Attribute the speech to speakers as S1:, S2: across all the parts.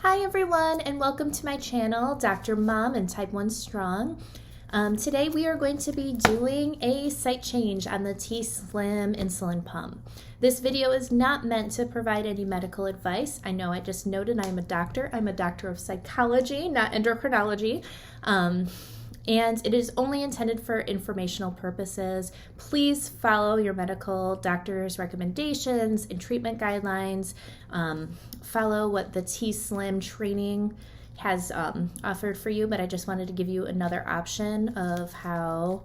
S1: Hi everyone, and welcome to my channel, Dr. Mom and Type 1 Strong. Today we are going to be doing a site change on the T-Slim insulin pump. This video is not meant to provide any medical advice. I know I just noted I'm a doctor. I'm a doctor of psychology, not endocrinology. And it is only intended for informational purposes. Please follow your medical doctor's recommendations and treatment guidelines. Follow what the T-Slim training has offered for you, but I just wanted to give you another option of how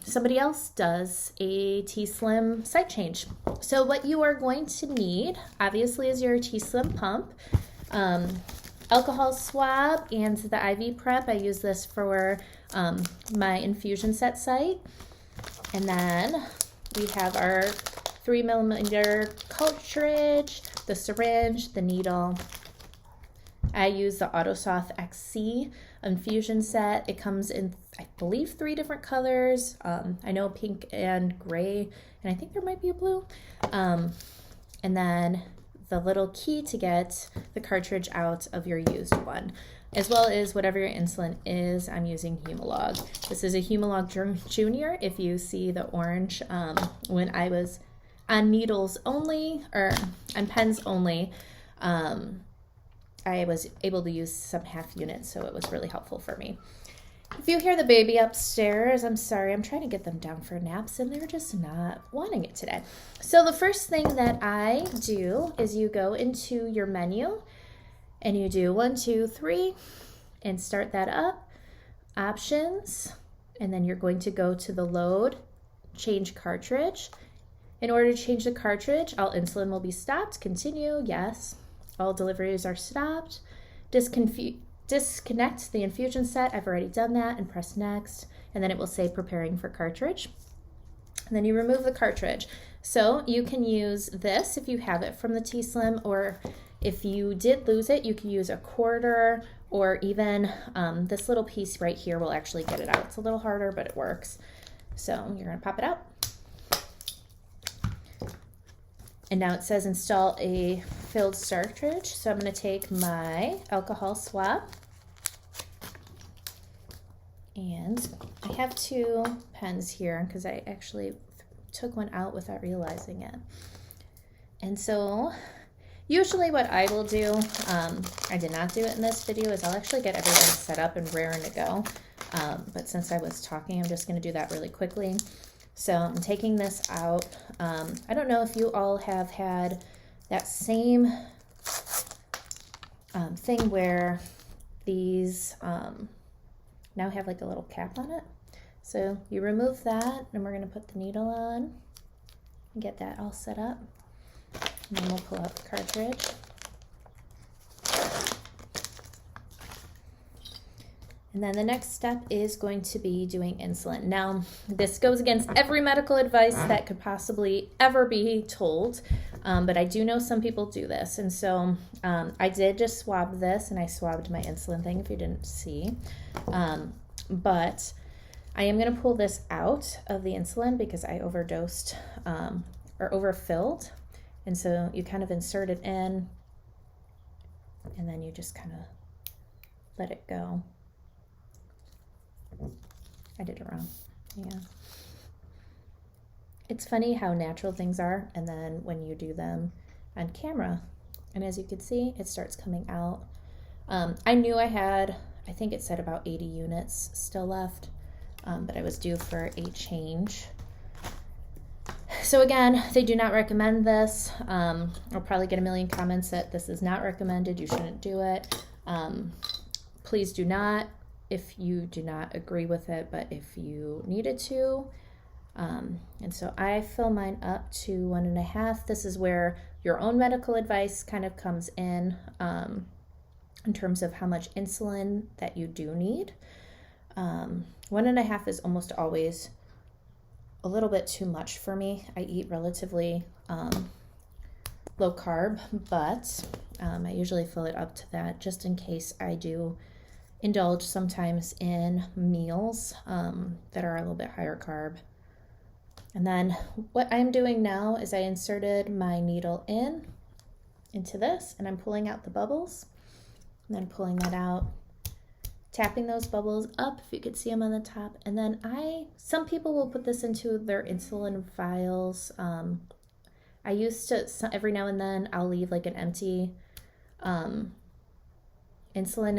S1: somebody else does a T-Slim site change. So what you are going to need, obviously, is your T-Slim pump. Alcohol swab and the IV prep. I use this for my infusion set site. And then we have our 3mm cartridge, the syringe, the needle. I use the AutoSoft XC infusion set. It comes in, I believe, 3 different colors. I know pink and gray, and I think there might be a blue. And then the little key to get the cartridge out of your used one, as well as whatever your insulin is. I'm using Humalog. This is a Humalog Junior. If you see the orange, when I was on needles only, or on pens only, I was able to use some half units, so it was really helpful for me. If you hear the baby upstairs, I'm sorry. I'm trying to get them down for naps, and they're just not wanting it today. So the first thing that I do is you go into your menu, and you do 1, 2, 3, and start that up. Options, and then you're going to go to the load, change cartridge. In order to change the cartridge, all insulin will be stopped. Continue, yes. All deliveries are stopped. Disconnect the infusion set. I've already done that, and press next, and then it will say preparing for cartridge. And then you remove the cartridge. So you can use this if you have it from the T-Slim, or if you did lose it, you can use a quarter, or even this little piece right here will actually get it out. It's a little harder, but it works. So you're gonna pop it out. And now it says install a filled cartridge. So I'm gonna take my alcohol swab. And I have 2 pens here because I actually took one out without realizing it. And so usually what I will do, I did not do it in this video, is I'll actually get everything set up and raring to go. But since I was talking, I'm just gonna do that really quickly. So I'm taking this out. I don't know if you all have had that same thing where these now have like a little cap on it. So you remove that, and we're going to put the needle on and get that all set up. And then we'll pull out the cartridge. And then the next step is going to be doing insulin. Now, this goes against every medical advice that could possibly ever be told, but I do know some people do this. And so I did just swab this, and I swabbed my insulin thing if you didn't see. But I am going to pull this out of the insulin because I overdosed or overfilled. And so you kind of insert it in, and then you just kind of let it go. I did it wrong. Yeah. It's funny how natural things are, and then when you do them on camera, and as you can see, it starts coming out. I knew I had, I think it said about 80 units still left, but I was due for a change. So again, they do not recommend this. I'll probably get a million comments that this is not recommended, you shouldn't do it. Please do not, if you do not agree with it, but if you needed to. And so I fill mine up to 1.5. This is where your own medical advice kind of comes in terms of how much insulin that you do need. 1.5 is almost always a little bit too much for me. I eat relatively low carb, but I usually fill it up to that just in case I do indulge sometimes in meals that are a little bit higher carb. And then what I'm doing now is I inserted my needle into this, and I'm pulling out the bubbles. and then pulling that out, tapping those bubbles up if you could see them on the top. And then some people will put this into their insulin vials. I used to, every now and then I'll leave like an empty insulin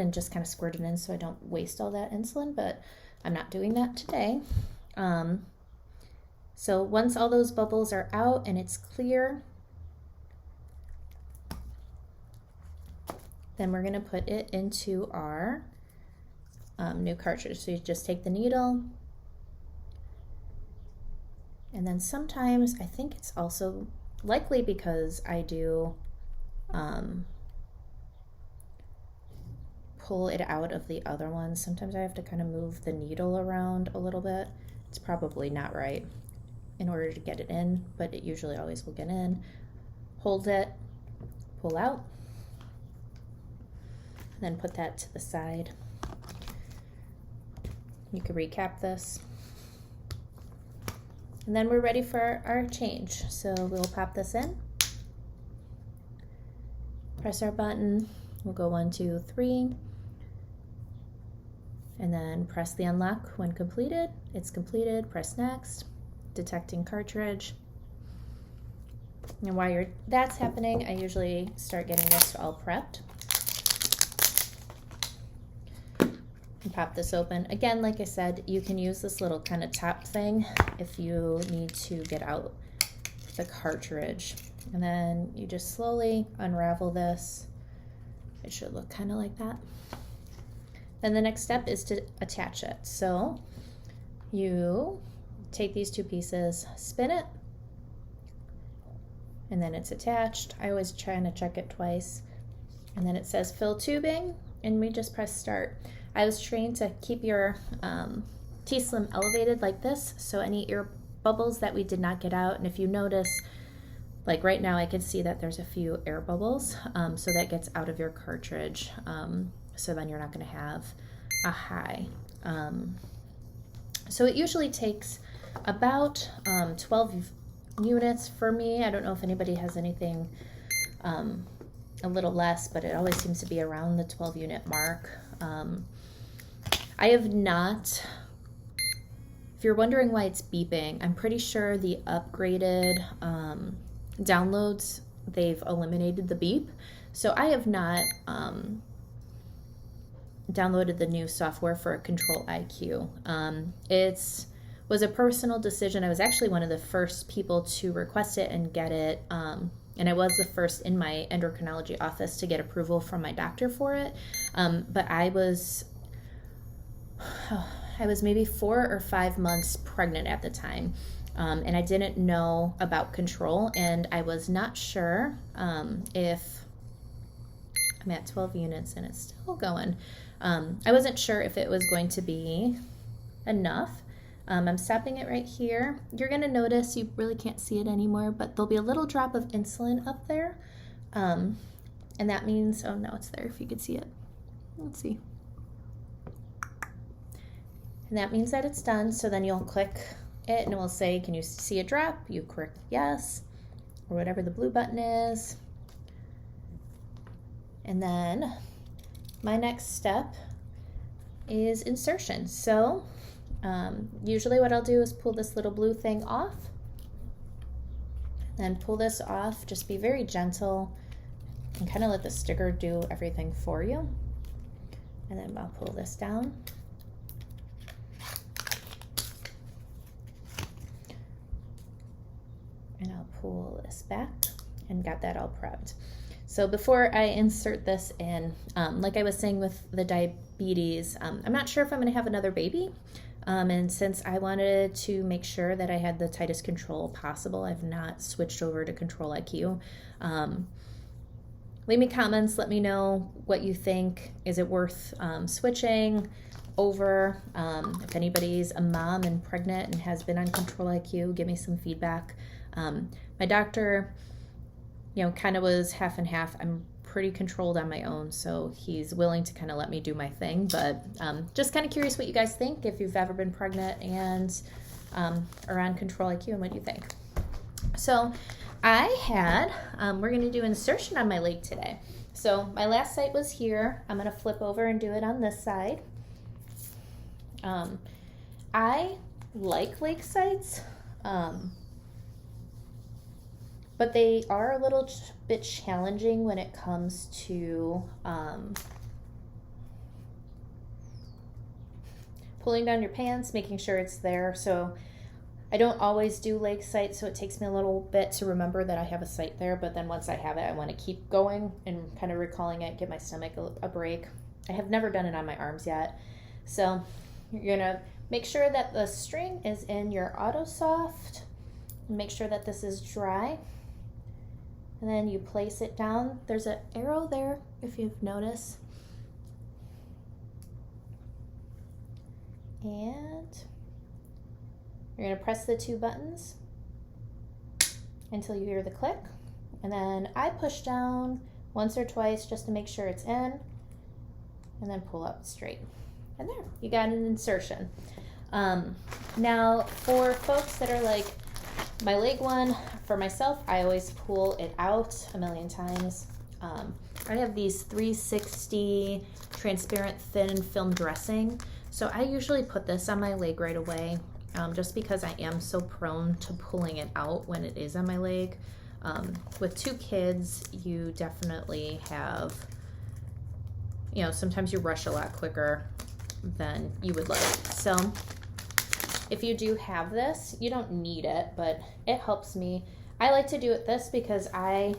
S1: and just kind of squirt it in so I don't waste all that insulin, but I'm not doing that today. So once all those bubbles are out and it's clear, then we're going to put it into our new cartridge. So you just take the needle, and then sometimes, I think it's also likely because I do pull it out of the other one. Sometimes I have to kind of move the needle around a little bit. It's probably not right in order to get it in, but it usually always will get in. Hold it, pull out, then put that to the side. You can recap this. And then we're ready for our change. So we'll pop this in, press our button, we'll go 1, 2, 3, and then press the unlock when completed. It's completed, press next, detecting cartridge. And while that's happening, I usually start getting this all prepped. And pop this open. Again, like I said, you can use this little kind of top thing if you need to get out the cartridge. And then you just slowly unravel this. It should look kind of like that. Then the next step is to attach it. So you take these two pieces, spin it, and then it's attached. I always try to check it twice. And then it says fill tubing, and we just press start. I was trained to keep your T-Slim elevated like this, so any air bubbles that we did not get out, and if you notice, like right now I can see that there's a few air bubbles, so that gets out of your cartridge, so then you're not going to have a high. So it usually takes about 12 units for me. I don't know if anybody has anything a little less, but it always seems to be around the 12 unit mark. I have not, if you're wondering why it's beeping, I'm pretty sure the upgraded downloads, they've eliminated the beep. So I have not downloaded the new software for Control IQ. It was a personal decision. I was actually one of the first people to request it and get it. And I was the first in my endocrinology office to get approval from my doctor for it. But I was maybe 4 or 5 months pregnant at the time. And I didn't know about Control, and I was not sure if I'm at 12 units and it's still going. I wasn't sure if it was going to be enough. I'm stopping it right here. You're going to notice you really can't see it anymore, but there'll be a little drop of insulin up there. And that means, oh, no, it's there if you could see it. Let's see. And that means that it's done. So then you'll click it and it will say, can you see a drop? You click yes, or whatever the blue button is. And then my next step is insertion. So usually what I'll do is pull this little blue thing off, then pull this off. Just be very gentle and kind of let the sticker do everything for you. And then I'll pull this down. And I'll pull this back, and got that all prepped. So before I insert this in, like I was saying with the diabetes, I'm not sure if I'm going to have another baby. And since I wanted to make sure that I had the tightest control possible, I've not switched over to Control IQ. Leave me comments. Let me know what you think. Is it worth switching over? If anybody's a mom and pregnant and has been on Control IQ, give me some feedback. My doctor, kind of was half and half. I'm pretty controlled on my own, so he's willing to kind of let me do my thing, but just kind of curious what you guys think, if you've ever been pregnant and are on Control IQ, and what do you think? So I had, we're going to do insertion on my leg today. So my last site was here. I'm going to flip over and do it on this side. I like lake sites, but they are a little bit challenging when it comes to pulling down your pants, making sure it's there. So I don't always do lake sites, so it takes me a little bit to remember that I have a site there, but then once I have it, I want to keep going and kind of recalling it, give my stomach a break. I have never done it on my arms yet. So you're going to make sure that the string is in your Auto Soft. Make sure that this is dry. And then you place it down. There's an arrow there, if you've noticed. And you're going to press the 2 buttons until you hear the click. And then I push down once or twice just to make sure it's in. And then pull up straight. And there, you got an insertion. Now, for folks that are like my leg one, for myself, I always pull it out a million times. I have these 360 transparent thin film dressing. So I usually put this on my leg right away, just because I am so prone to pulling it out when it is on my leg. With 2 kids, you definitely have, you know, sometimes you rush a lot quicker than you would like. So if you do have this, you don't need it, but it helps me. I like to do it this because I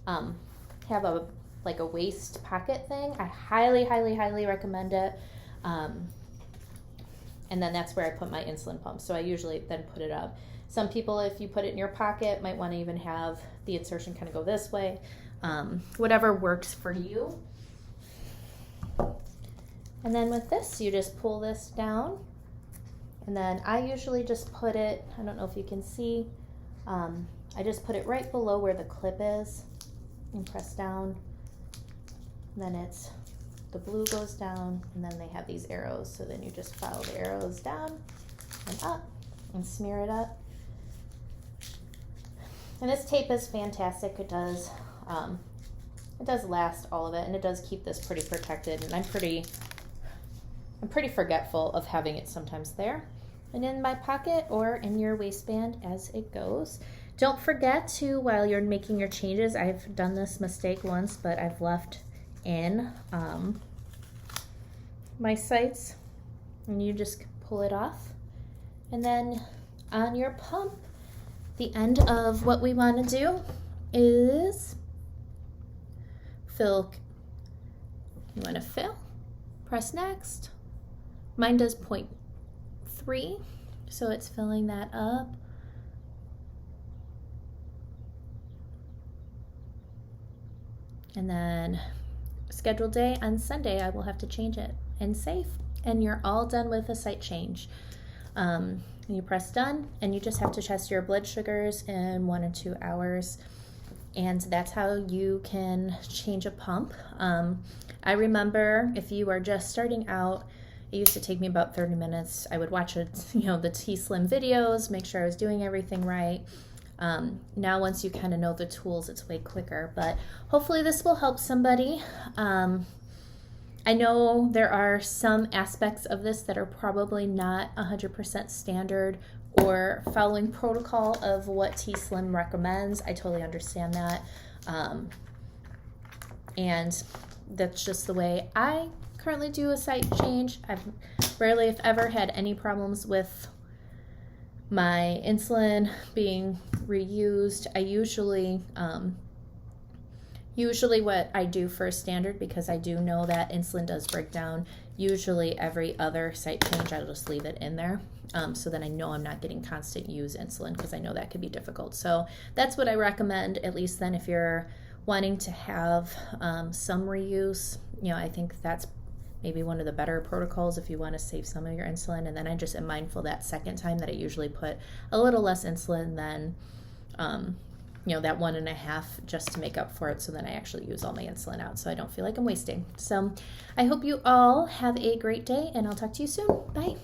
S1: have a waist pocket thing. I highly, highly, highly recommend it. And then that's where I put my insulin pump. So I usually then put it up. Some people, if you put it in your pocket, might want to even have the insertion kind of go this way. Whatever works for you. And then with this, you just pull this down. And then I usually just put it, I don't know if you can see, I just put it right below where the clip is and press down. And then the blue goes down, and then they have these arrows. So then you just follow the arrows down and up and smear it up. And this tape is fantastic. It does last all of it, and it does keep this pretty protected. And I'm pretty forgetful of having it sometimes there. And in my pocket or in your waistband as it goes. Don't forget to, while you're making your changes, I've done this mistake once, but I've left in my sites, and you just pull it off. And then on your pump, the end of what we want to do is fill. You want to fill, press next. Mine does 0.3, so it's filling that up. And then scheduled day on Sunday, I will have to change it and save. And you're all done with a site change. You press done, and you just have to test your blood sugars in 1 or 2 hours. And that's how you can change a pump. I remember if you are just starting out, it used to take me about 30 minutes. I would watch the T-Slim videos, make sure I was doing everything right. Now once you kind of know the tools, it's way quicker, but hopefully this will help somebody. I know there are some aspects of this that are probably not 100% standard or following protocol of what T-Slim recommends. I totally understand that. And that's just the way I currently do a site change. I've rarely, if ever, had any problems with my insulin being reused. I usually what I do for a standard, because I do know that insulin does break down, usually every other site change I'll just leave it in there, so then I know I'm not getting constant use insulin, because I know that could be difficult. So that's what I recommend, at least then, if you're wanting to have some reuse. I think that's maybe one of the better protocols if you want to save some of your insulin. And then I just am mindful that second time that I usually put a little less insulin than that 1.5, just to make up for it, so then I actually use all my insulin out so I don't feel like I'm wasting. So I hope you all have a great day, and I'll talk to you soon. Bye.